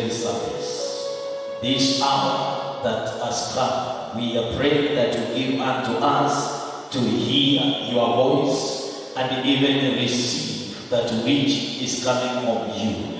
evening service. This hour that has come, we are praying that you give unto us to hear your voice and even receive that which is coming of you.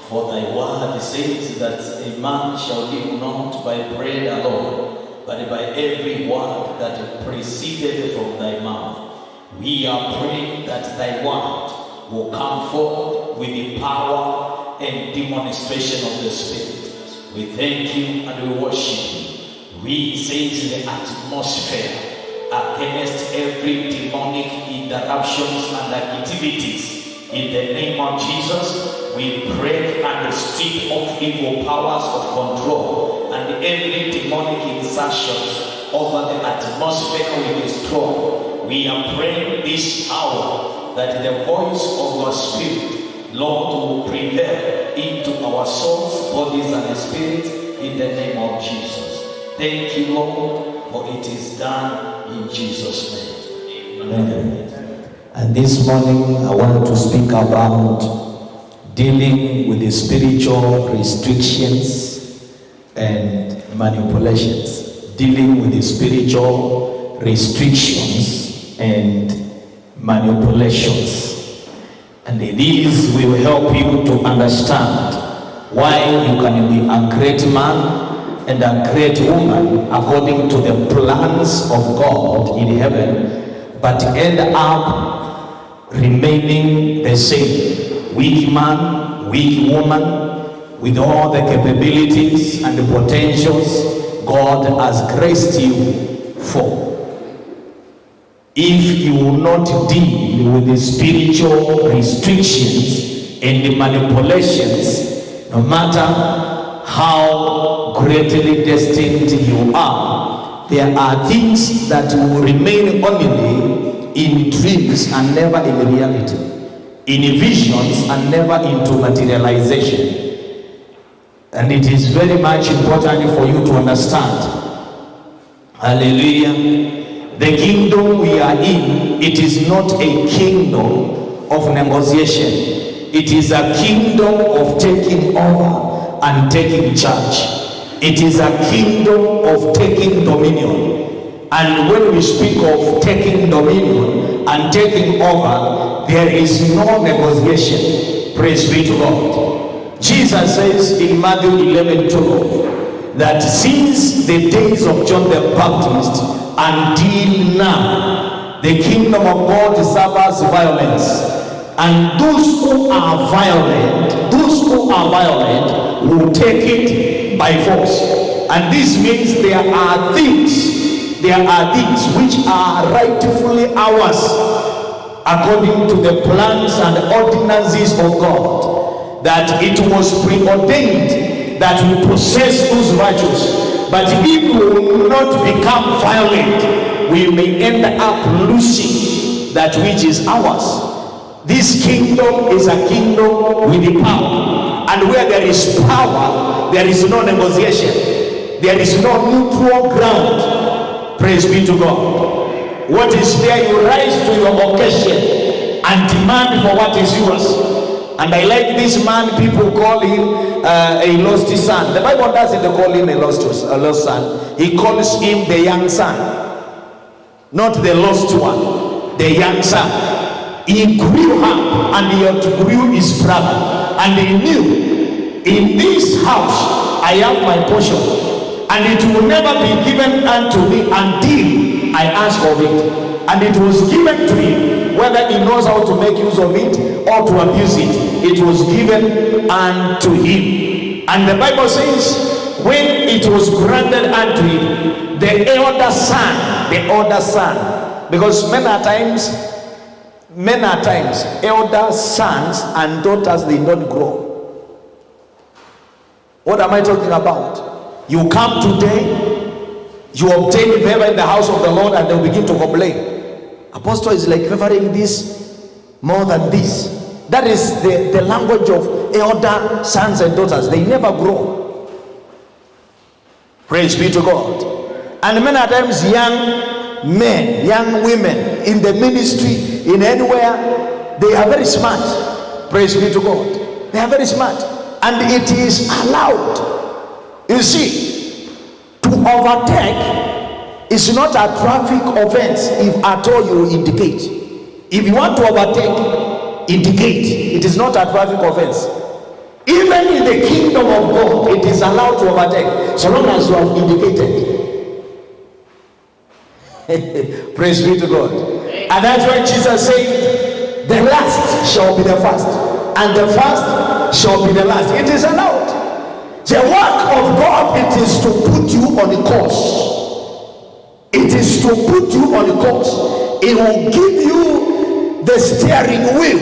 For thy word says that a man shall live not by bread alone, but by every word that proceeded from thy mouth. We are praying that thy word will come forth with the power and demonstration of the Spirit. We thank you and we worship you. We sense the atmosphere against every demonic interruptions and activities. In the name of Jesus, we break and strip off evil powers of control and every demonic insertions over the atmosphere we destroy. We are praying this hour that the voice of your Spirit, Lord, will prevail into our souls, bodies, and spirit in the name of Jesus. Thank you, Lord, for it is done in Jesus' name. Amen. And this morning I want to speak about dealing with the spiritual restrictions and manipulations. Dealing with the spiritual restrictions and manipulations. And these will help you to understand why you can be a great man and a great woman according to the plans of God in heaven, but end up remaining the same. Weak man, weak woman, with all the capabilities and the potentials God has graced you for. If you will not deal with the spiritual restrictions and the manipulations, no matter how greatly destined you are, there are things that will remain only in dreams and never in reality, in visions and never into materialization. And it is very much important for you to understand. Hallelujah. The kingdom we are in, it is not a kingdom of negotiation. It is a kingdom of taking over and taking charge. It is a kingdom of taking dominion. And when we speak of taking dominion and taking over, there is no negotiation. Praise be to God. Jesus says in Matthew 11:12 that since the days of John the Baptist until now, the kingdom of God suffers violence. And those who are violent will take it by force. And this means there are things which are rightfully ours according to the plans and ordinances of God, that it was preordained that we possess those virtues. But if we will not become violent, we may end up losing that which is ours. This kingdom is a kingdom with the power, and where there is power, there is no negotiation, there is no neutral ground. Praise be to God. What is there, you rise to your occasion and demand for what is yours. And I like this man, people call him a lost son. The Bible doesn't call him a lost son. He calls him the young son, not the lost one, the young son. He grew up and he outgrew his brother, and he knew, in this house I have my portion, and it will never be given unto me until I ask of it. And it was given to him, whether he knows how to make use of it or to abuse it. It was given unto him. And the Bible says, when it was granted unto him, the elder son, because many times, elder sons and daughters, they don't grow. What am I talking about? You come today, you obtain favor in the house of the Lord, and they'll begin to complain. Apostle is like favoring this more than this. That is the language of elder sons and daughters. They never grow. Praise be to God. And many times young men, young women in the ministry, in anywhere, they are very smart. Praise be to God. They are very smart. and it is allowed. You see, to overtake is not a traffic offense if at all you indicate. If you want to overtake, indicate. It is not a traffic offense. Even in the kingdom of God, it is allowed to overtake, so long as you have indicated. Praise be to God. And that's why Jesus said, the last shall be the first, and the first shall be the last. It is allowed. The work of God, it is to put you on the course. It is to put you on the course. It will give you the steering wheel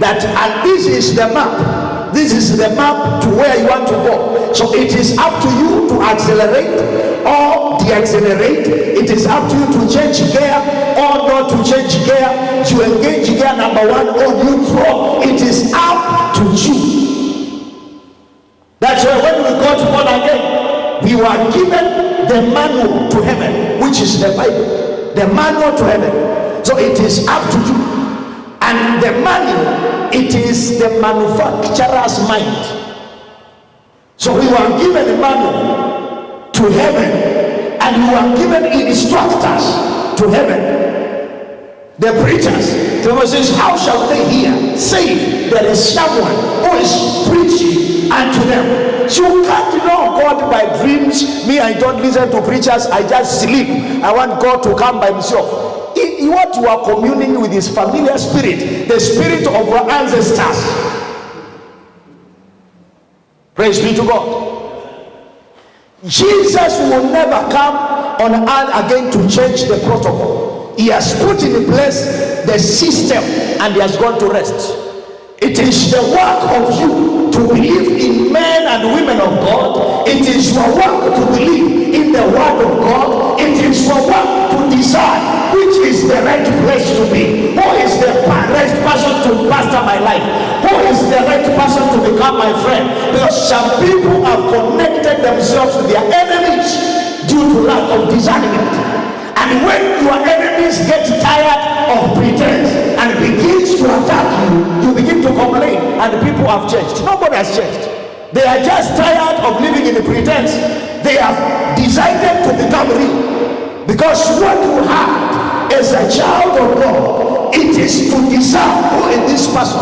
that, and this is the map. This is the map to where you want to go. So it is up to you to accelerate or de-accelerate. It is up to you to change gear or not to change gear, to engage gear number 1 or neutral. It is up to you. That's why when we got born again, we were given the manual to heaven, which is the Bible. The manual to heaven. So it is up to you. And the manual, it is the manufacturer's mind. So we were given a manual to heaven, and we were given instructors to heaven. The preachers, the Bible says, how shall they hear? Save there is someone who is preaching unto them. So you can't know God by dreams. Me, I don't listen to preachers, I just sleep. I want God to come by himself. What you are communing with is familiar spirit, the spirit of our ancestors. Praise be to God. Jesus will never come on earth again to change the protocol. He has put in place the system and he has gone to rest. It is the work of you to believe in men and women of God. It is your work to believe in the word of God. It is your work to decide which is the right place to be. Who is the right person to pastor my life? Who is the right person to become my friend? Because some people have connected themselves to their enemies due to lack of discernment. And when your enemies get tired of pretense and begins to attack you, you begin to complain, and people have changed. Nobody has changed. They are just tired of living in the pretense. They have decided to become real. Because what you have as a child of God, it is to discern who is this person.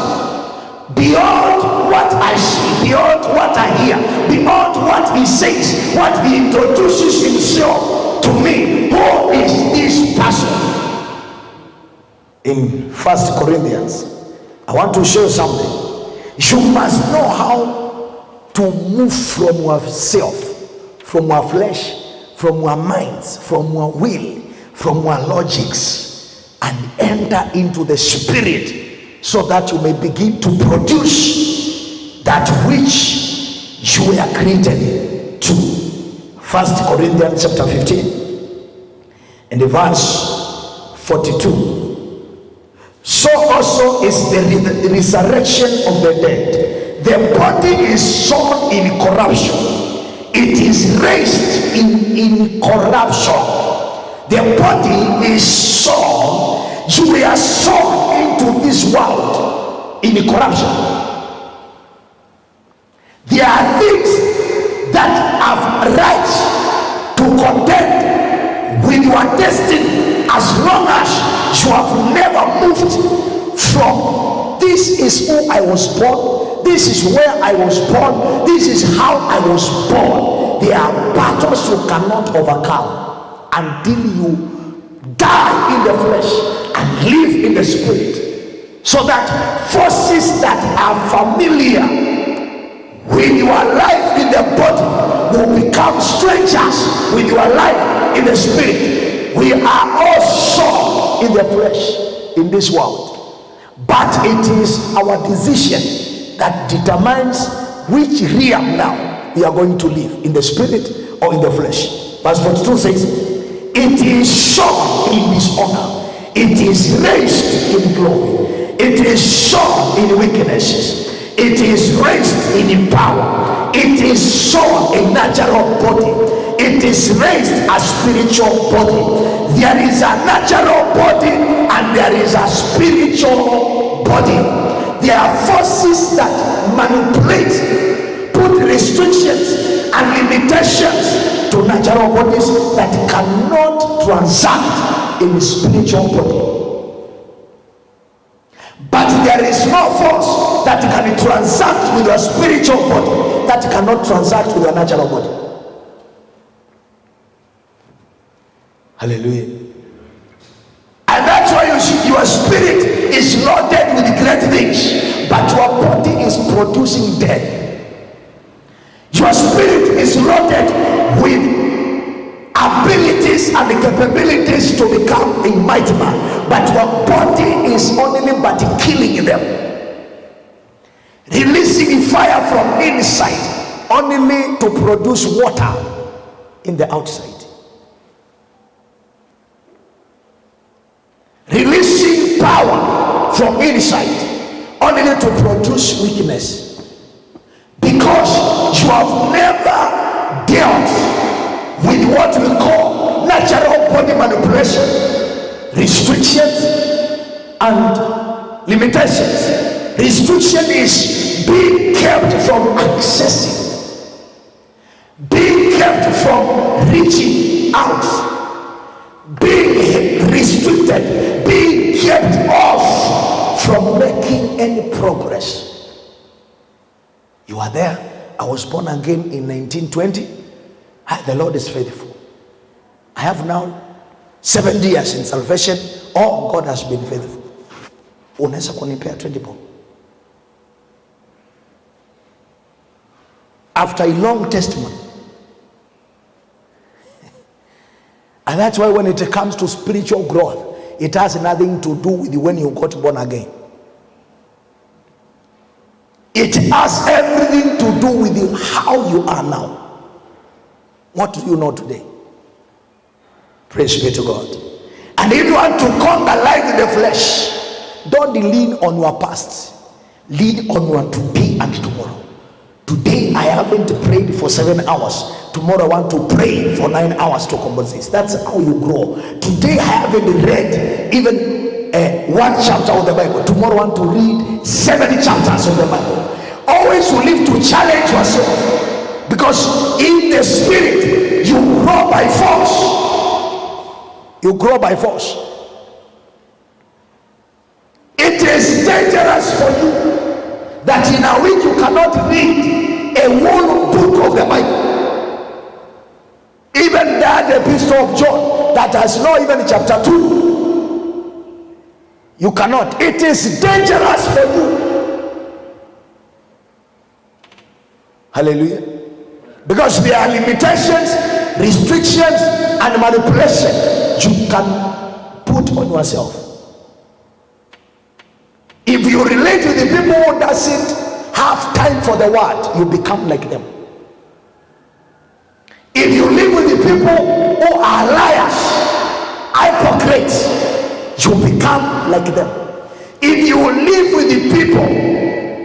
Beyond what I see, beyond what I hear, beyond what he says, what he introduces himself to me, who is this person? In 1 Corinthians, I want to show you something. You must know how to move from yourself, from your flesh, from your minds, from your will, from your logics, and enter into the spirit, so that you may begin to produce that which you were created to. 1 Corinthians chapter 15 and the verse 42. So also is the resurrection of the dead. The body is sown in corruption, it is raised in incorruption. The body is sown, you were sown into this world in corruption. There are things that have rights to contend with your destiny, as long as you have never moved from this is who I was born, this is where I was born, this is how I was born. There are battles you cannot overcome until you die in the flesh and live in the spirit, so that forces that are familiar with your life in the body will become strangers with your life in the spirit. We are all sown in the flesh in this world, but it is our decision that determines which realm now we are going to live, in the spirit or in the flesh. Verse 42 says, it is sown in dishonor, it is raised in glory, it is sown in weaknesses, it is raised in power, it is sown a natural body, it is raised a spiritual body. There is a natural body and there is a spiritual body. There are forces that manipulate natural bodies that cannot transact in the spiritual body. But there is no force that can transact with your spiritual body that cannot transact with your natural body. Hallelujah. And that's why your spirit is loaded with great things, but your body is producing death. Your spirit is loaded with abilities and the capabilities to become a mighty man, but your body is only but killing them, releasing fire from inside only to produce water in the outside, releasing power from inside only to produce weakness, because you have never dealt with what we call natural body manipulation, restrictions and limitations. Restriction is being kept from accessing, being kept from reaching out, being restricted, being kept off from making any progress. You are there. I was born again in 1920. The Lord is faithful. I have now 70 years in salvation. Oh, God has been faithful. Unaweza kunipea 20 bob. After a long testimony. And that's why when it comes to spiritual growth, it has nothing to do with when you got born again. It has everything to do with how you are now. What do you know today? Praise be to God. And if you want to conquer life in the flesh, don't lean on your past. Lean on your today and tomorrow. Today I haven't prayed for 7 hours. Tomorrow I want to pray for 9 hours to compensate. That's how you grow. Today I haven't read even one chapter of the Bible. Tomorrow I want to read 70 chapters of the Bible. Always you live to challenge yourself. Because in the spirit, you grow by force. You grow by force. It is dangerous for you that in a week you cannot read a whole book of the Bible. Even that epistle of John that has not even chapter 2. You cannot. It is dangerous for you. Hallelujah. Because there are limitations, restrictions, and manipulation you can put on yourself. If you relate with the people who doesn't have time for the word, you become like them. If you live with the people who are liars, hypocrites, you become like them. If you live with the people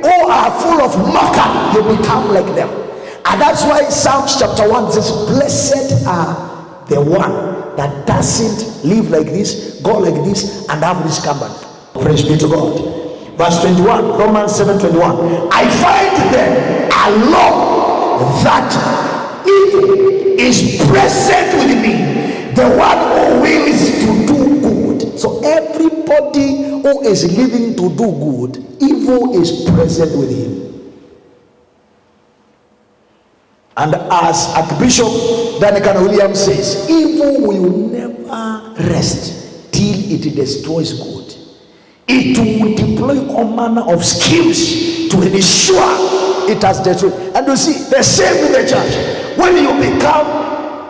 who are full of mocker, you become like them. And that's why Psalms chapter 1 says, blessed are the one that doesn't live like this, go like this, and have this command. Praise be to God. Verse 21, Romans 7:21. I find them a law that evil is present with me, the one who wills to do good. So everybody who is living to do good, evil is present with him. And as Archbishop Daniel Williams says, evil will never rest till it destroys good. It will deploy all manner of schemes to ensure it has destroyed. And you see, the same in the church. When you become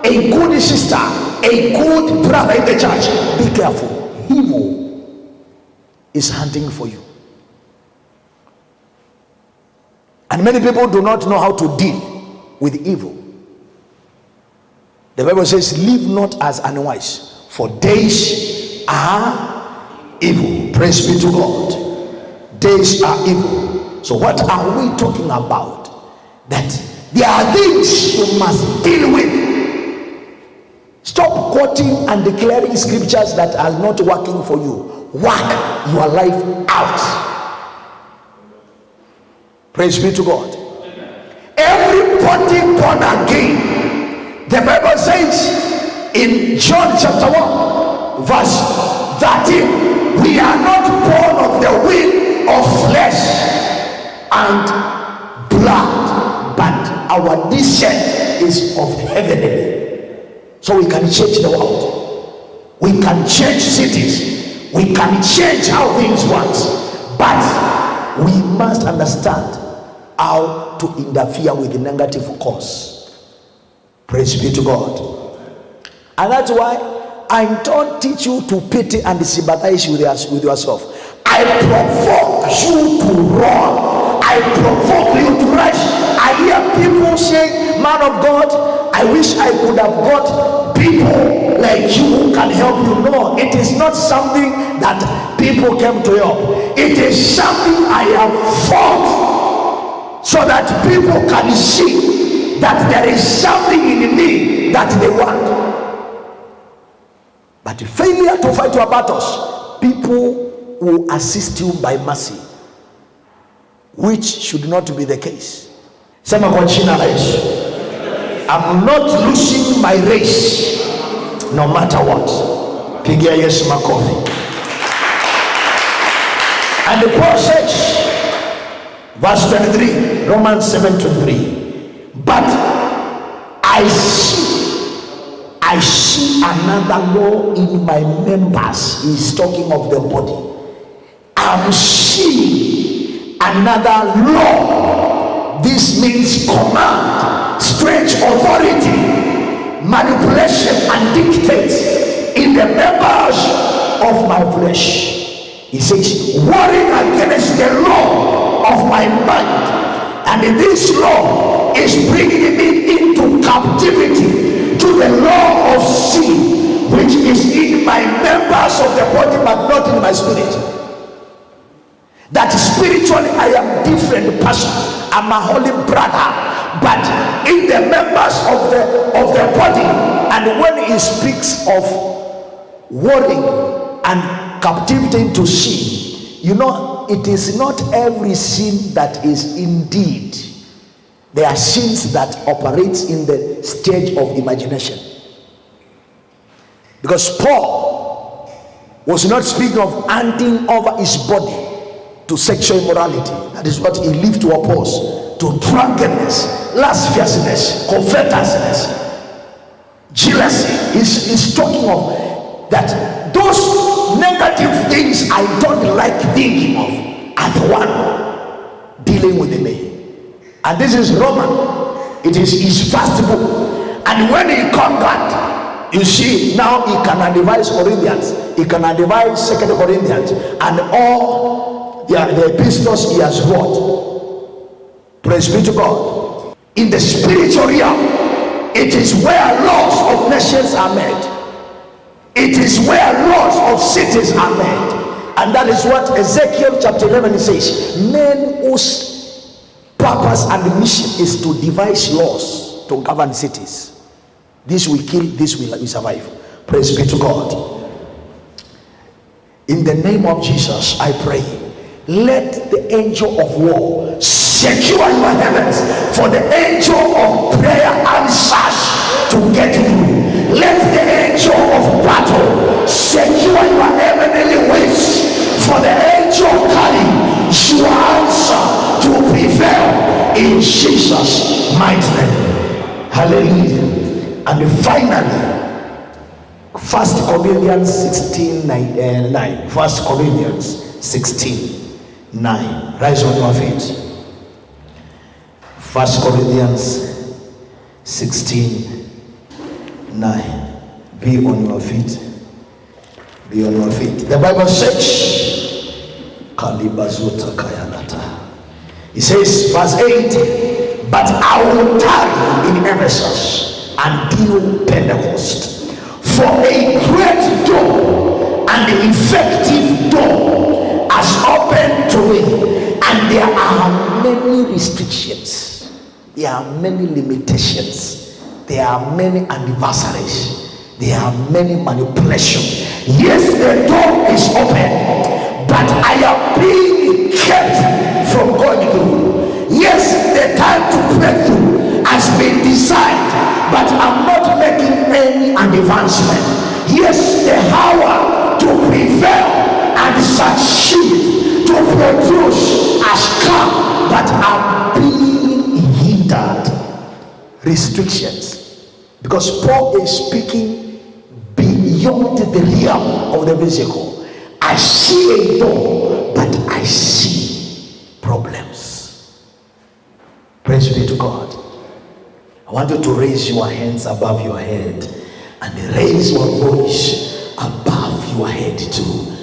a good sister, a good brother in the church, be careful. Evil is hunting for you. And many people do not know how to deal with evil. The Bible says, live not as unwise, for days are evil. Praise be to God. Days are evil. So what are we talking about? That there are things you must deal with. Stop quoting and declaring scriptures that are not working for you. Work your life out. Praise be to God. Everybody born again The Bible says in John chapter 1, verse 13, we are not born of the will of flesh and blood, but our descent is of heavenly. So we can change the world, we can change cities, we can change how things work, but we must understand how to interfere with the negative cause. Praise be to God. And that's why I don't teach you to pity and sympathize with yourself. I provoke you to run. I provoke you to rush. I hear people saying, man of God, I wish I could have got people like you who can help you. No, it is not something that people came to help. It is something I have fought so that people can see that there is something in me that they want. But the failure to fight your battles, people will assist you by mercy, which should not be the case. Sema kwa jina la Yesu, I'm not losing my race no matter what. Pigia Yesu makofi. And the Paul says, verse 23, Romans 7:23, but I see another law in my members. He's talking of the body. I'm seeing another law. This means command, strange authority, manipulation, and dictates in the members of my flesh. He says, warring against the law of my mind, and this law is bringing me into captivity to the law of sin, which is in my members of the body but not in my spirit. That spiritually I am different person. I'm a holy brother, but in the members of the body. And when he speaks of warring and captivity to sin, you know, it is not every sin that is indeed. There are sins that operates in the stage of imagination. Because Paul was not speaking of handing over his body to sexual immorality. That is what he lived to oppose. To drunkenness, lasciviousness, covetousness, jealousy. He's talking of that those negative things I don't like thinking of are the one dealing with me. And this is Roman. It is his first book. And when he conquered, you see, now he can advise Corinthians, he can advise 2 Corinthians, and all the epistles he has wrote. Praise be to God. In the spiritual realm, it is where laws of nations are made. It is where laws of cities are made. And that is what Ezekiel chapter 11 says. Men whose purpose and mission is to devise laws to govern cities. This will kill, this will survive. Praise be to God. In the name of Jesus, I pray, let the angel of war secure your heavens for the angel of prayer answers to get through. Let the angel of battle secure your heavenly ways for the angel of carrying your answer to prevail in Jesus' mighty name. Hallelujah. And finally, 1 Corinthians 16:9. 1 Corinthians 16:9. Rise on your feet. 1 Corinthians 16:9. Be on your feet. Be on your feet. The Bible says, Kalibazuta Kayalata. It says, verse 8, but I will tarry in Ephesus until Pentecost, for a great door and effective door has opened to me, and there are many restrictions, there are many limitations, there are many adversaries, there are many manipulations. Yes, the door is open, but I am being kept from going through. Yes, the time to break through has been designed, but I'm not advancement. Yes, the power to prevail and succeed, to produce has come, but are being hindered. Restrictions. Because Paul is speaking beyond the realm of the physical. I see a door, but I see problems. Praise be to God. I want you to raise your hands above your head and raise your voice above your head too.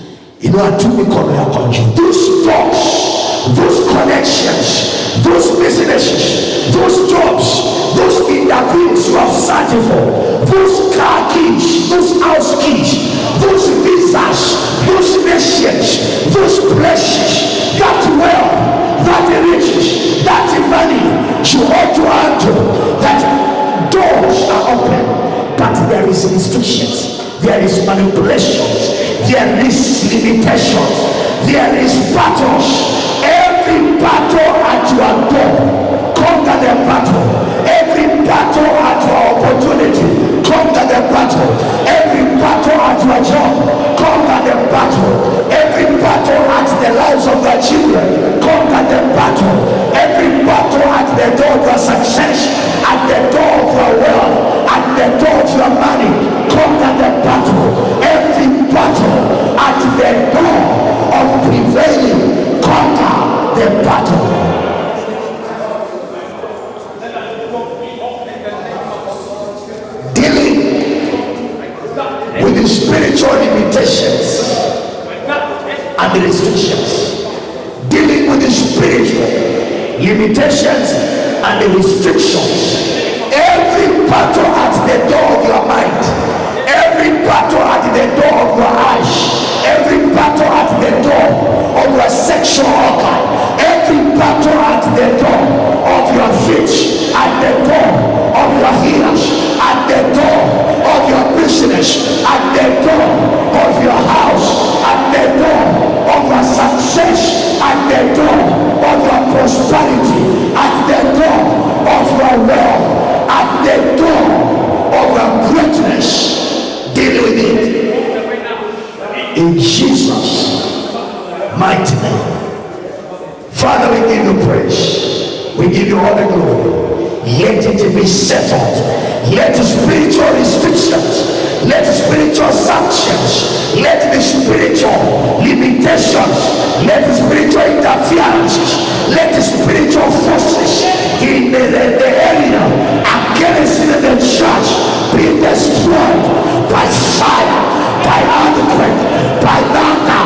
You know what to become your country. Those doors, those connections, those businesses, those jobs, those interviews you have searched for, those car keys, those house keys, those visas, those nations, those places, that wealth, that riches, that money you ought to handle, that doors are open, but there is restrictions, there is manipulations, there is limitations, there is battles. Every battle at your door, conquer the battle. Every battle at your opportunity, conquer the battle. Every battle at your job, conquer the battle. Every battle at the lives of your children, conquer the battle. Every battle at the door of your success, at the door of your wealth, at the door of your money, conquer the battle. Every battle at the door of prevailing, conquer the battle. Dealing with the spiritual limitations and the restrictions. Dealing with the spiritual limitations and the restrictions. Every battle at the door of your mind, every battle at the door of your eyes, every battle at the door of your sexual organ, every battle at the door of your feet, at the door of your ears, at the door of your business, at the door of your house, at the door of your success, at the door of your prosperity, at the door of your wealth, at the door of your greatness. Deal with it in Jesus' mighty name. Father, we give you praise, we give you all the glory. Let it be settled. Let the spiritual restrictions, let the spiritual sanctions, let the spiritual limitations, let the spiritual interferences, let the spiritual forces in the area against the church be destroyed by fire, by earthquake, by thunder,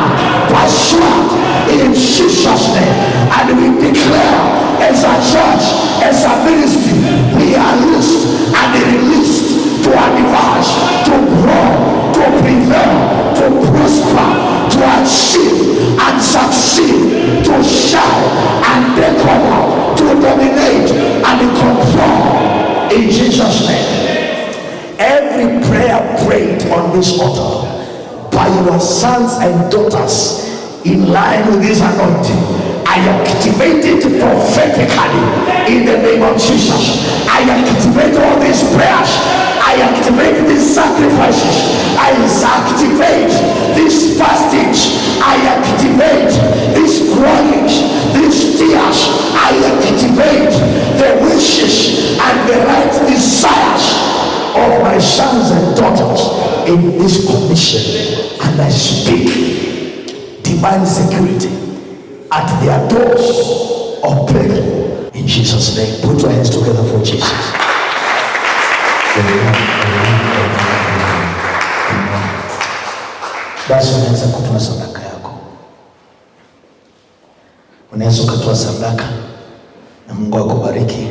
by sword, in Jesus' name. And we declare as a church, as a ministry, we are loosed and released to advance, to grow, to prevail, to prosper, to achieve and succeed, to shine and take over, to dominate and control in Jesus' name. Every prayer prayed on this altar by your sons and daughters in line with this anointing, I activate it prophetically in the name of Jesus. I activate all these prayers. I activate these sacrifices. I activate these fastings. I activate these groanings, these tears. I activate the wishes and the right desires of my sons and daughters in this commission. And I speak divine security at their doors of breakthrough in Jesus' name. Put your hands together for Jesus. Basi unaweza kutoa sadaka yako, unaweza ukatoa sadaka na Mungu akubariki.